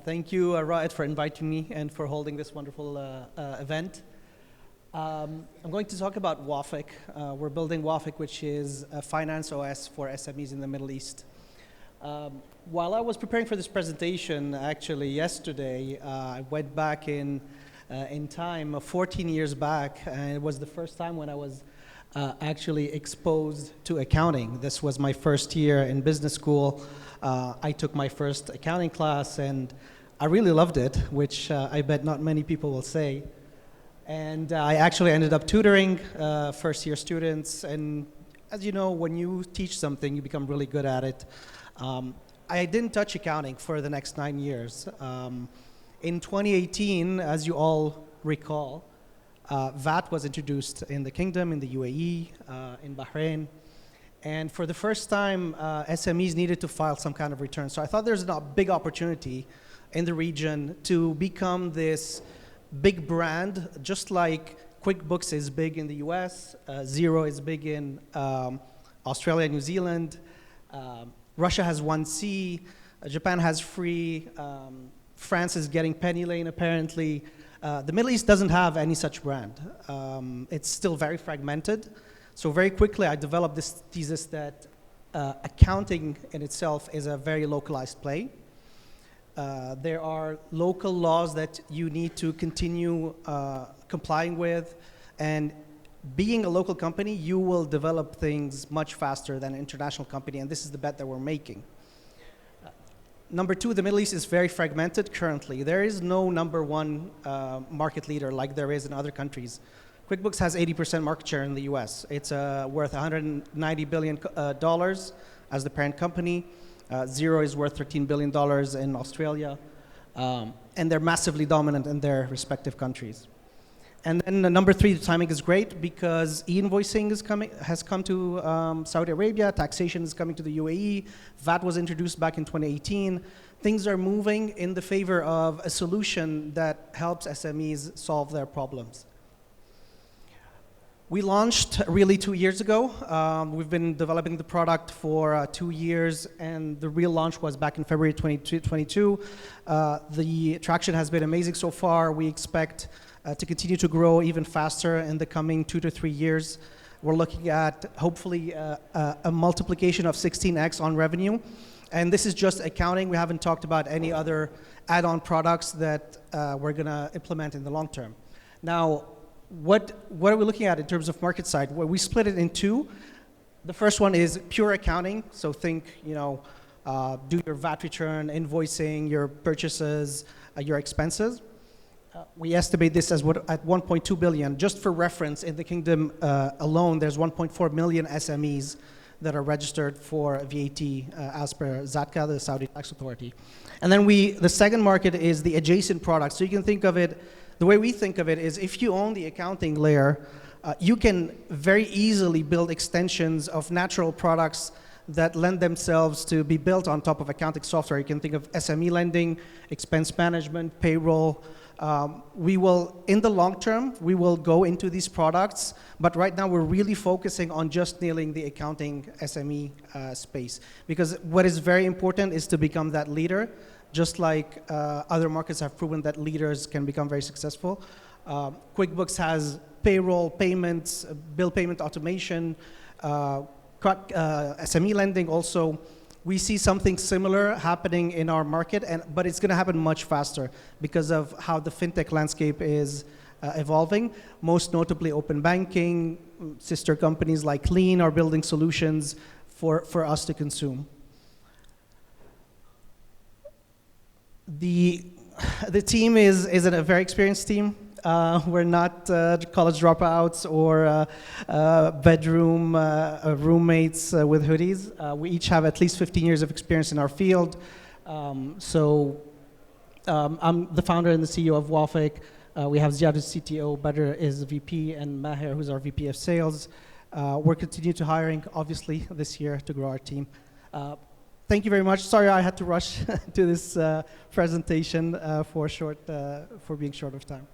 Thank you, Raed, for inviting me and for holding this wonderful event. I'm going to talk about Wafeq. We're building Wafeq, which is a finance OS for SMEs in the Middle East. While I was preparing for this presentation, actually yesterday, I went back in time, 14 years back, and it was the first time when I was actually exposed to accounting. This was my first year in business school. I took my first accounting class, and I really loved it, which I bet not many people will say. And I actually ended up tutoring first-year students. And as you know, when you teach something, you become really good at it. I didn't touch accounting for the next 9 years. In 2018, as you all recall, VAT was introduced in the Kingdom, in the UAE, in Bahrain. And for the first time, SMEs needed to file some kind of return. So I thought there's a big opportunity in the region to become this big brand, just like QuickBooks is big in the US, Xero is big in Australia, New Zealand, Russia has 1C, Japan has free, France is getting penny lane apparently. The Middle East doesn't have any such brand. It's still very fragmented. So very quickly I developed this thesis that accounting in itself is a very localized play. There are local laws that you need to continue complying with, and being a local company, you will develop things much faster than an international company, and this is the bet that we're making. Number two, the Middle East is very fragmented currently. There is no number one market leader like there is in other countries. QuickBooks has 80% market share in the US. It's worth $190 billion as the parent company. Xero is worth $13 billion in Australia, and they're massively dominant in their respective countries. And then number three, the timing is great because e-invoicing has come to Saudi Arabia, taxation is coming to the UAE, VAT was introduced back in 2018. Things are moving in the favor of a solution that helps SMEs solve their problems. We launched really 2 years ago. We've been developing the product for 2 years, and the real launch was back in February 2022. The traction has been amazing so far. We expect to continue to grow even faster in the coming 2 to 3 years. We're looking at hopefully a multiplication of 16x on revenue. And this is just accounting. We haven't talked about any other add-on products that we're going to implement in the long term. Now, what are we looking at in terms of market side? Well, we split it in two. The first one is pure accounting. So think, do your VAT return, invoicing, your purchases, your expenses. We estimate this as at 1.2 billion. Just for reference, in the Kingdom alone, there's 1.4 million SMEs that are registered for VAT as per Zatka, the Saudi Tax Authority. And then the second market is the adjacent products. So you can think of it, the way we think of it is if you own the accounting layer, you can very easily build extensions of natural products that lend themselves to be built on top of accounting software. You can think of SME lending, expense management, payroll. In the long term, we will go into these products, but right now we're really focusing on just nailing the accounting SME space. Because what is very important is to become that leader. Just like other markets have proven that leaders can become very successful. QuickBooks has payroll, payments, bill payment automation, SME lending also. We see something similar happening in our market, but it's going to happen much faster because of how the fintech landscape is evolving. Most notably open banking, sister companies like Lean are building solutions for us to consume. The team is a very experienced team. We're not college dropouts or bedroom roommates with hoodies. We each have at least 15 years of experience in our field. I'm the founder and the CEO of Wafeq. We have Ziad, who's CTO, Badr is VP, and Maher, who's our VP of Sales. We're continuing to hiring, obviously, this year to grow our team. Thank you very much. Sorry I had to rush to this presentation for being short of time.